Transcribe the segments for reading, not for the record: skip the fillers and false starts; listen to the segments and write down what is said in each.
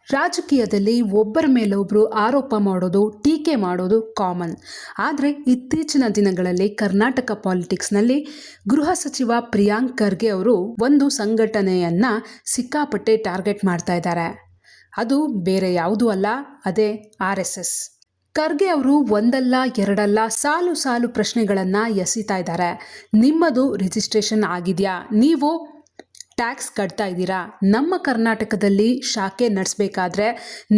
ರಾಜಕೀಯದಲ್ಲಿ ಒಬ್ಬರ ಮೇಲೊಬ್ಬರು ಆರೋಪ ಮಾಡೋದು, ಟೀಕೆ ಮಾಡೋದು ಕಾಮನ್. ಆದರೆ ಇತ್ತೀಚಿನ ದಿನಗಳಲ್ಲಿ ಕರ್ನಾಟಕ ಪಾಲಿಟಿಕ್ಸ್ನಲ್ಲಿ ಗೃಹ ಸಚಿವ ಪ್ರಿಯಾಂಕ್ ಖರ್ಗೆ ಅವರು ಒಂದು ಸಂಘಟನೆಯನ್ನು ಸಿಕ್ಕಾಪಟ್ಟೆ ಟಾರ್ಗೆಟ್ ಮಾಡ್ತಾ ಇದ್ದಾರೆ. ಅದು ಬೇರೆ ಯಾವುದೂ ಅಲ್ಲ, ಅದೇ RSS. ಖರ್ಗೆ ಅವರು ಒಂದಲ್ಲ ಎರಡಲ್ಲ ಸಾಲು ಸಾಲು ಪ್ರಶ್ನೆಗಳನ್ನು ಎಸಿತಾ ಇದ್ದಾರೆ. ನಿಮ್ಮದು ರಿಜಿಸ್ಟ್ರೇಷನ್ ಆಗಿದೆಯಾ? ನೀವು ಟ್ಯಾಕ್ಸ್ ಕಟ್ತಾ ಇದ್ದೀರಾ? ನಮ್ಮ ಕರ್ನಾಟಕದಲ್ಲಿ ಶಾಖೆ ನಡೆಸಬೇಕಾದ್ರೆ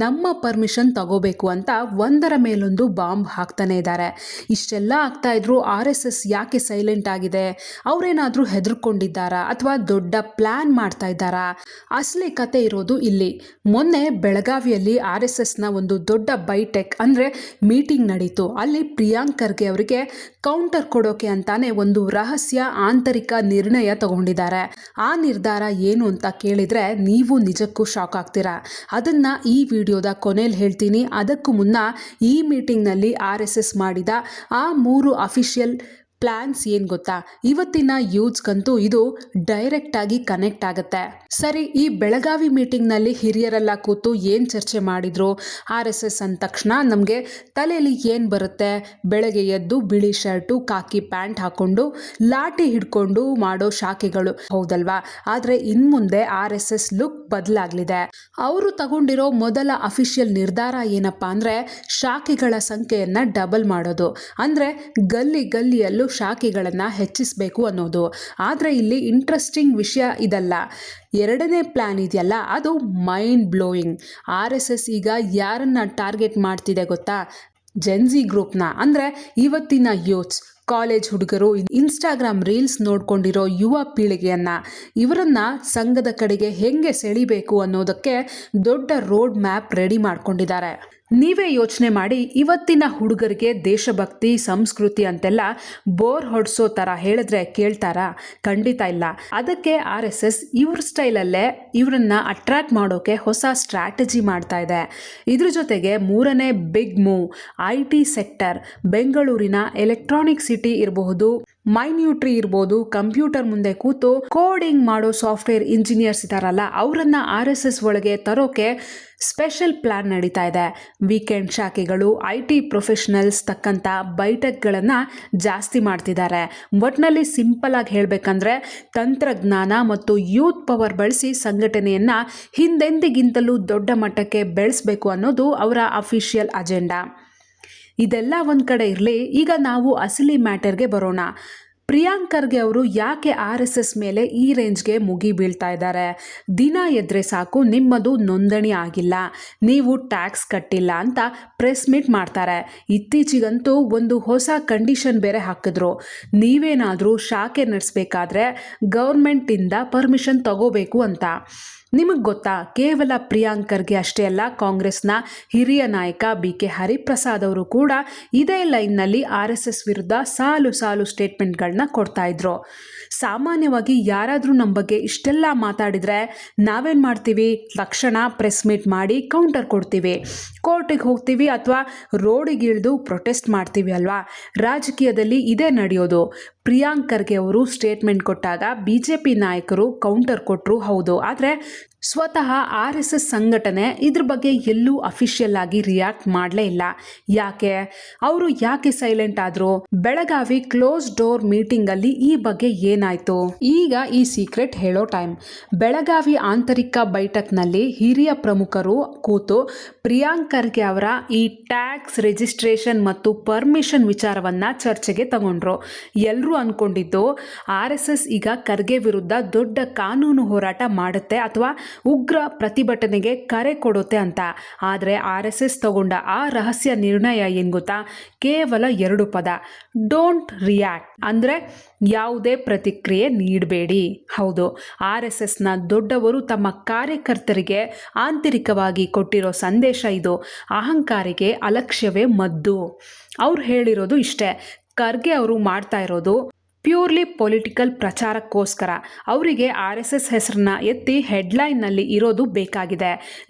ನಮ್ಮ ಪರ್ಮಿಷನ್ ತಗೋಬೇಕು ಅಂತ ಒಂದರ ಮೇಲೊಂದು ಬಾಂಬ್ ಹಾಕ್ತಾನೆ ಇದ್ದಾರೆ. ಇಷ್ಟೆಲ್ಲ ಆಗ್ತಾ ಇದ್ರು RSS ಯಾಕೆ ಸೈಲೆಂಟ್ ಆಗಿದೆ? ಅವರೇನಾದರೂ ಹೆದರ್ಕೊಂಡಿದ್ದಾರಾ ಅಥವಾ ದೊಡ್ಡ ಪ್ಲಾನ್ ಮಾಡ್ತಾ ಇದ್ದಾರಾ? ಅಸಲಿ ಕತೆ ಇರೋದು ಇಲ್ಲಿ. ಮೊನ್ನೆ ಬೆಳಗಾವಿಯಲ್ಲಿ RSSನ ಒಂದು ದೊಡ್ಡ ಬೈಟೆಕ್ ಅಂದರೆ ಮೀಟಿಂಗ್ ನಡೀತು. ಅಲ್ಲಿ ಪ್ರಿಯಾಂಕ್ ಖರ್ಗೆ ಅವರಿಗೆ ಕೌಂಟರ್ ಕೊಡೋಕೆ ಅಂತಾನೆ ಒಂದು ರಹಸ್ಯ ಆಂತರಿಕ ನಿರ್ಣಯ ತಗೊಂಡಿದ್ದಾರೆ. ಆ ನಿರ್ಧಾರ ಏನು ಅಂತ ಕೇಳಿದ್ರೆ ನೀವು ನಿಜಕ್ಕೂ ಶಾಕ್ ಆಗ್ತೀರಾ. ಅದನ್ನ ಈ ವಿಡಿಯೋದ ಕೊನೆಯಲ್ಲಿ ಹೇಳ್ತೀನಿ. ಅದಕ್ಕೂ ಮುನ್ನ ಈ ಮೀಟಿಂಗ್ನಲ್ಲಿ RSS ಮಾಡಿದ ಆ 3 ಅಫಿಷಿಯಲ್ ಪ್ಲಾನ್ಸ್ ಏನು ಗೊತ್ತಾ? ಇವತ್ತಿನ ಯೂತ್ಸ್ಗಂತೂ ಇದು ಡೈರೆಕ್ಟ್ ಆಗಿ ಕನೆಕ್ಟ್ ಆಗುತ್ತೆ. ಸರಿ, ಈ ಬೆಳಗಾವಿ ಮೀಟಿಂಗ್ನಲ್ಲಿ ಹಿರಿಯರೆಲ್ಲ ಕೂತು ಏನು ಚರ್ಚೆ ಮಾಡಿದ್ರು? RSS ಅಂದ ತಕ್ಷಣ ನಮಗೆ ತಲೆಯಲ್ಲಿ ಏನು ಬರುತ್ತೆ? ಬೆಳಗ್ಗೆ ಎದ್ದು ಬಿಳಿ ಶರ್ಟು, ಕಾಕಿ ಪ್ಯಾಂಟ್ ಹಾಕೊಂಡು ಲಾಠಿ ಹಿಡ್ಕೊಂಡು ಮಾಡೋ ಶಾಖೆಗಳು, ಹೌದಲ್ವಾ? ಆದರೆ ಇನ್ಮುಂದೆ RSS ಲುಕ್ ಬದಲಾಗಲಿದೆ. ಅವರು ತಗೊಂಡಿರೋ ಮೊದಲ ಅಫಿಷಿಯಲ್ ನಿರ್ಧಾರ ಏನಪ್ಪ ಅಂದರೆ ಶಾಖೆಗಳ ಸಂಖ್ಯೆಯನ್ನು ಡಬಲ್ ಮಾಡೋದು. ಅಂದರೆ ಗಲ್ಲಿ ಗಲ್ಲಿಯಲ್ಲೂ ಶಾಖೆಗಳನ್ನು ಹೆಚ್ಚಿಸಬೇಕು ಅನ್ನೋದು. ಆದರೆ ಇಲ್ಲಿ ಇಂಟ್ರೆಸ್ಟಿಂಗ್ ವಿಷಯ ಇದಲ್ಲ. ಎರಡನೇ ಪ್ಲಾನ್ ಇದೆಯಲ್ಲ, ಅದು ಮೈಂಡ್ ಬ್ಲೋಯಿಂಗ್. RSS ಈಗ ಯಾರನ್ನ ಟಾರ್ಗೆಟ್ ಮಾಡ್ತಿದೆ ಗೊತ್ತಾ? ಜೆನ್ಜಿ ಗ್ರೂಪ್ನ. ಅಂದರೆ ಇವತ್ತಿನ ಯೂತ್ಸ್, ಕಾಲೇಜ್ ಹುಡುಗರು, ಇನ್ಸ್ಟಾಗ್ರಾಮ್ ರೀಲ್ಸ್ ನೋಡ್ಕೊಂಡಿರೋ ಯುವ ಪೀಳಿಗೆಯನ್ನ, ಇವರನ್ನ ಸಂಘದ ಕಡೆಗೆ ಹೆಂಗೆ ಸೆಳಿಬೇಕು ಅನ್ನೋದಕ್ಕೆ ದೊಡ್ಡ ರೋಡ್ ಮ್ಯಾಪ್ ರೆಡಿ ಮಾಡ್ಕೊಂಡಿದ್ದಾರೆ. ನೀವೇ ಯೋಚನೆ ಮಾಡಿ, ಇವತ್ತಿನ ಹುಡುಗರಿಗೆ ದೇಶಭಕ್ತಿ, ಸಂಸ್ಕೃತಿ ಅಂತೆಲ್ಲ ಬೋರ್ ಹೊಡ್ಸೋ ಥರ ಹೇಳಿದ್ರೆ ಕೇಳ್ತಾರಾ? ಖಂಡಿತ ಇಲ್ಲ. ಅದಕ್ಕೆ RSS ಇವ್ರ ಸ್ಟೈಲಲ್ಲೇ ಇವರನ್ನ ಅಟ್ರಾಕ್ಟ್ ಮಾಡೋಕೆ ಹೊಸ ಸ್ಟ್ರಾಟಜಿ ಮಾಡ್ತಾ ಇದೆ. ಇದ್ರ ಜೊತೆಗೆ ಮೂರನೇ ಬಿಗ್ ಮೂವ್ IT ಸೆಕ್ಟರ್. ಬೆಂಗಳೂರಿನ ಎಲೆಕ್ಟ್ರಾನಿಕ್ ಸಿಟಿ ಇರಬಹುದು, ಮೈನ್ಯೂಟ್ರಿ ಇರ್ಬೋದು, ಕಂಪ್ಯೂಟರ್ ಮುಂದೆ ಕೂತು ಕೋಡಿಂಗ್ ಮಾಡೋ ಸಾಫ್ಟ್ವೇರ್ ಇಂಜಿನಿಯರ್ಸ್ ಇದ್ದಾರಲ್ಲ, ಅವರನ್ನ RSS ಒಳಗೆ ತರೋಕೆ ಸ್ಪೆಷಲ್ ಪ್ಲಾನ್ ನಡೀತಾ ಇದೆ. ವೀಕೆಂಡ್ ಶಾಖೆಗಳು, IT ಪ್ರೊಫೆಷನಲ್ಸ್ ತಕ್ಕಂಥ ಬೈಟೆಕ್ಗಳನ್ನು ಜಾಸ್ತಿ ಮಾಡ್ತಿದ್ದಾರೆ. ಒಟ್ಟಿನಲ್ಲಿ ಸಿಂಪಲ್ ಆಗಿ ಹೇಳಬೇಕಂದ್ರೆ ತಂತ್ರಜ್ಞಾನ ಮತ್ತು ಯೂತ್ ಪವರ್ ಬಳಸಿ ಸಂಘಟನೆಯನ್ನು ಹಿಂದೆಂದಿಗಿಂತಲೂ ದೊಡ್ಡ ಮಟ್ಟಕ್ಕೆ ಬೆಳೆಸಬೇಕು ಅನ್ನೋದು ಅವರ ಅಫಿಷಿಯಲ್ ಅಜೆಂಡಾ. ಇದೆಲ್ಲ ಒಂದು ಕಡೆ ಇರಲಿ, ಈಗ ನಾವು ಅಸಲಿ ಮ್ಯಾಟರ್ಗೆ ಬರೋಣ. ಪ್ರಿಯಾಂಕ್ ಖರ್ಗೆ ಅವರು ಯಾಕೆ RSS ಮೇಲೆ ಈ ರೇಂಜ್ಗೆ ಮುಗಿ ಬೀಳ್ತಾ ಇದ್ದಾರೆ? ದಿನ ಎದ್ರೆ ಸಾಕು ನಿಮ್ಮದು ನೋಂದಣಿ ಆಗಿಲ್ಲ, ನೀವು ಟ್ಯಾಕ್ಸ್ ಕಟ್ಟಿಲ್ಲ ಅಂತ ಪ್ರೆಸ್ ಮೀಟ್ ಮಾಡ್ತಾರೆ. ಇತ್ತೀಚೆಗಂತೂ ಒಂದು ಹೊಸ ಕಂಡೀಷನ್ ಬೇರೆ ಹಾಕಿದ್ರು. ನೀವೇನಾದರೂ ಶಾಖೆ ನಡೆಸಬೇಕಾದ್ರೆ ಗೌರ್ಮೆಂಟಿಂದ ಪರ್ಮಿಷನ್ ತಗೋಬೇಕು ಅಂತ. ನಿಮಗೆ ಗೊತ್ತಾ, ಕೇವಲ ಪ್ರಿಯಾಂಕ್ ಖರ್ಗೆ ಅಷ್ಟೇ ಅಲ್ಲ, ಕಾಂಗ್ರೆಸ್ನ ಹಿರಿಯ ನಾಯಕ BK ಹರಿಪ್ರಸಾದ್ ಅವರು ಕೂಡ ಇದೇ ಲೈನ್ನಲ್ಲಿ RSS ವಿರುದ್ಧ ಸಾಲು ಸಾಲು ಸ್ಟೇಟ್ಮೆಂಟ್ಗಳನ್ನ ಕೊಡ್ತಾ ಇದ್ರು. ಸಾಮಾನ್ಯವಾಗಿ ಯಾರಾದರೂ ನಮ್ಮ ಬಗ್ಗೆ ಇಷ್ಟೆಲ್ಲ ಮಾತಾಡಿದರೆ ನಾವೇನು ಮಾಡ್ತೀವಿ? ತಕ್ಷಣ ಪ್ರೆಸ್ ಮೀಟ್ ಮಾಡಿ ಕೌಂಟರ್ ಕೊಡ್ತೀವಿ, ಕೋರ್ಟಿಗೆ ಹೋಗ್ತೀವಿ ಅಥವಾ ರೋಡಿಗೆ ಇಳಿದು ಪ್ರೊಟೆಸ್ಟ್ ಮಾಡ್ತೀವಿ ಅಲ್ವಾ? ರಾಜಕೀಯದಲ್ಲಿ ಇದೇ ನಡೆಯೋದು. ಪ್ರಿಯಾಂಕ್ ಖರ್ಗೆ ಅವರು ಸ್ಟೇಟ್ಮೆಂಟ್ ಕೊಟ್ಟಾಗ BJP ನಾಯಕರು ಕೌಂಟರ್ ಕೊಟ್ಟರು, ಹೌದು. ಆದರೆ ಸ್ವತಃ RSS ಸಂಘಟನೆ ಇದ್ರ ಬಗ್ಗೆ ಎಲ್ಲೂ ಅಫಿಷಿಯಲ್ ಆಗಿ ರಿಯಾಕ್ಟ್ ಮಾಡಲೇ ಇಲ್ಲ. ಯಾಕೆ? ಅವರು ಯಾಕೆ ಸೈಲೆಂಟ್ ಆದ್ರು? ಬೆಳಗಾವಿ ಕ್ಲೋಸ್ ಡೋರ್ ಮೀಟಿಂಗ್ ಅಲ್ಲಿ ಈ ಬಗ್ಗೆ ಏನಾಯ್ತು? ಈಗ ಈ ಸೀಕ್ರೆಟ್ ಹೇಳೋ ಟೈಮ್. ಬೆಳಗಾವಿ ಆಂತರಿಕ ಬೈಠಕ್ನಲ್ಲಿ ಹಿರಿಯ ಪ್ರಮುಖರು ಕೂತು ಪ್ರಿಯಾಂಕ್ ಖರ್ಗೆ ಅವರ ಈ ಟ್ಯಾಕ್ಸ್ ರಿಜಿಸ್ಟ್ರೇಷನ್ ಮತ್ತು ಪರ್ಮಿಷನ್ ವಿಚಾರವನ್ನ ಚರ್ಚೆಗೆ ತಗೊಂಡ್ರು. ಎಲ್ಲರೂ ಅನ್ಕೊಂಡಿದ್ದು RSS ಈಗ ಖರ್ಗೆ ವಿರುದ್ಧ ದೊಡ್ಡ ಕಾನೂನು ಹೋರಾಟ ಮಾಡುತ್ತೆ ಅಥವಾ ಉಗ್ರ ಪ್ರತಿಭಟನೆಗೆ ಕರೆ ಕೊಡುತ್ತೆ ಅಂತ. ಆದರೆ RSS ತಗೊಂಡ ಆ ರಹಸ್ಯ ನಿರ್ಣಯ ಏನು ಗೊತ್ತಾ? ಕೇವಲ 2 ಪದ: ಡೋಂಟ್ ರಿಯಾಕ್ಟ್. ಅಂದರೆ ಯಾವುದೇ ಪ್ರತಿಕ್ರಿಯೆ ನೀಡಬೇಡಿ. ಹೌದು, RSSನ ದೊಡ್ಡವರು ತಮ್ಮ ಕಾರ್ಯಕರ್ತರಿಗೆ ಆಂತರಿಕವಾಗಿ ಕೊಟ್ಟಿರೋ ಸಂದೇಶ ಇದು. ಅಹಂಕಾರಿಗೆ ಅಲಕ್ಷ್ಯವೇ ಮದ್ದು. ಅವ್ರು ಹೇಳಿರೋದು ಇಷ್ಟೇ: ಖರ್ಗೆ ಅವರು ಮಾಡ್ತಾ ಇರೋದು ಪ್ಯೂರ್ಲಿ ಪೊಲಿಟಿಕಲ್ ಪ್ರಚಾರಕ್ಕೋಸ್ಕರ ಅವರಿಗೆ RSS ಹೆಸರನ್ನ ಎತ್ತಿ ಹೆಡ್ಲೈನ್ನಲ್ಲಿ ಇರೋದು ಬೇಕಾಗಿದೆ.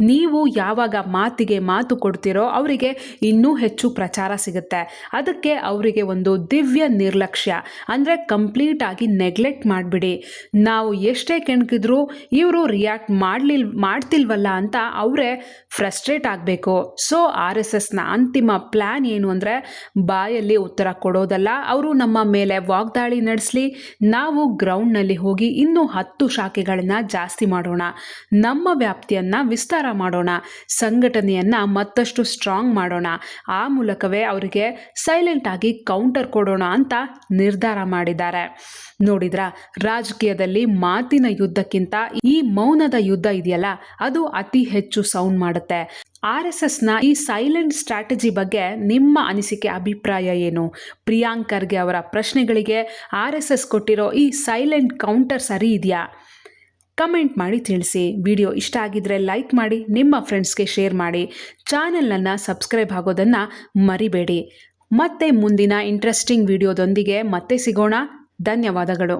ನೀವು ಯಾವಾಗ ಮಾತಿಗೆ ಮಾತು ಕೊಡ್ತೀರೋ ಅವರಿಗೆ ಇನ್ನೂ ಹೆಚ್ಚು ಪ್ರಚಾರ ಸಿಗುತ್ತೆ. ಅದಕ್ಕೆ ಅವರಿಗೆ ಒಂದು ದಿವ್ಯ ನಿರ್ಲಕ್ಷ್ಯ ಅಂದರೆ ಕಂಪ್ಲೀಟ್ ಆಗಿ ನೆಗ್ಲೆಕ್ಟ್ ಮಾಡಿಬಿಡಿ. ನಾವು ಎಷ್ಟೇ ಕೆಣಕಿದ್ರೂ ಇವರು ರಿಯಾಕ್ಟ್ ಮಾಡ್ತಿಲ್ವಲ್ಲ ಅಂತ ಅವರೇ ಫ್ರಸ್ಟ್ರೇಟ್ ಆಗಬೇಕು. ಸೊ RSSನ ಅಂತಿಮ ಪ್ಲ್ಯಾನ್ ಏನು ಅಂದರೆ ಬಾಯಲ್ಲಿ ಉತ್ತರ ಕೊಡೋದಲ್ಲ, ಅವರು ನಮ್ಮ ಮೇಲೆ ವಾಗ್ದಾಳಿ ನಡೆಸಲಿ, ನಾವು ಗ್ರೌಂಡ್ನಲ್ಲಿ ಹೋಗಿ ಇನ್ನೂ 10 ಶಾಖೆಗಳನ್ನು ಜಾಸ್ತಿ ಮಾಡೋಣ, ನಮ್ಮ ವ್ಯಾಪ್ತಿಯನ್ನು ವಿಸ್ತಾರ ಮಾಡೋಣ, ಸಂಘಟನೆಯನ್ನು ಮತ್ತಷ್ಟು ಸ್ಟ್ರಾಂಗ್ ಮಾಡೋಣ, ಆ ಮೂಲಕವೇ ಅವರಿಗೆ ಸೈಲೆಂಟ್ ಆಗಿ ಕೌಂಟರ್ ಕೊಡೋಣ ಅಂತ ನಿರ್ಧಾರ ಮಾಡಿದ್ದಾರೆ. ನೋಡಿದ್ರಾ, ರಾಜಕೀಯದಲ್ಲಿ ಮಾತಿನ ಯುದ್ಧಕ್ಕಿಂತ ಈ ಮೌನದ ಯುದ್ಧ ಇದೆಯಲ್ಲ ಅದು ಅತಿ ಹೆಚ್ಚು ಸೌಂಡ್ ಮಾಡುತ್ತೆ. RSSನ ಈ ಸೈಲೆಂಟ್ ಸ್ಟ್ರಾಟಜಿ ಬಗ್ಗೆ ನಿಮ್ಮ ಅನಿಸಿಕೆ ಅಭಿಪ್ರಾಯ ಏನು? ಪ್ರಿಯಾಂಕ್ ಖರ್ಗೆ ಅವರ ಪ್ರಶ್ನೆಗಳಿಗೆ RSS ಕೊಟ್ಟಿರೋ ಈ ಸೈಲೆಂಟ್ ಕೌಂಟರ್ ಸರಿ ಇದೆಯಾ? ಕಮೆಂಟ್ ಮಾಡಿ ತಿಳಿಸಿ. ವಿಡಿಯೋ ಇಷ್ಟ ಆಗಿದ್ರೆ ಲೈಕ್ ಮಾಡಿ, ನಿಮ್ಮ ಫ್ರೆಂಡ್ಸ್ಗೆ ಶೇರ್ ಮಾಡಿ, ಚಾನೆಲನ್ನು ಸಬ್ಸ್ಕ್ರೈಬ್ ಆಗೋದನ್ನು ಮರಿಬೇಡಿ. ಮತ್ತೆ ಮುಂದಿನ ಇಂಟ್ರೆಸ್ಟಿಂಗ್ ವಿಡಿಯೋದೊಂದಿಗೆ ಮತ್ತೆ ಸಿಗೋಣ. ಧನ್ಯವಾದಗಳು.